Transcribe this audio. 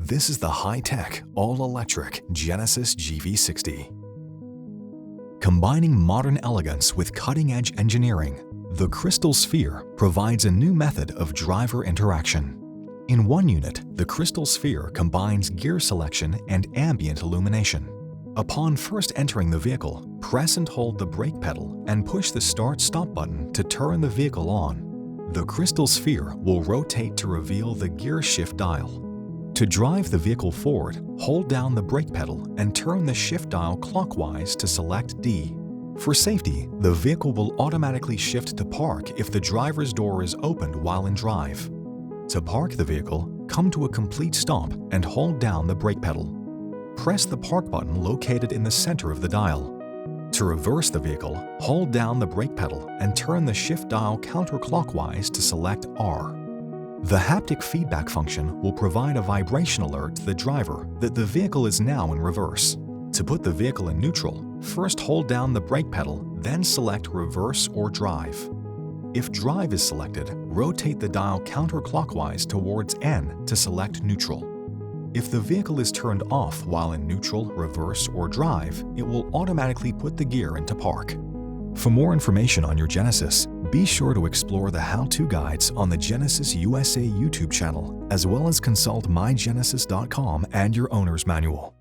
This is the high-tech, all-electric Genesis GV60. Combining modern elegance with cutting-edge engineering, the Crystal Sphere provides a new method of driver interaction. In one unit, the Crystal Sphere combines gear selection and ambient illumination. Upon first entering the vehicle, press and hold the brake pedal and push the Start-Stop button to turn the vehicle on. The Crystal Sphere will rotate to reveal the gear shift dial. To drive the vehicle forward, hold down the brake pedal and turn the shift dial clockwise to select D. For safety, the vehicle will automatically shift to park if the driver's door is opened while in drive. To park the vehicle, come to a complete stop and hold down the brake pedal. Press the park button located in the center of the dial. To reverse the vehicle, hold down the brake pedal and turn the shift dial counterclockwise to select R. The haptic feedback function will provide a vibration alert to the driver that the vehicle is now in reverse. To put the vehicle in neutral, first hold down the brake pedal, then select reverse or drive. If drive is selected, rotate the dial counterclockwise towards N to select neutral. If the vehicle is turned off while in neutral, reverse, or drive, it will automatically put the gear into park. For more information on your Genesis, be sure to explore the how-to guides on the Genesis USA YouTube channel, as well as consult mygenesis.com and your owner's manual.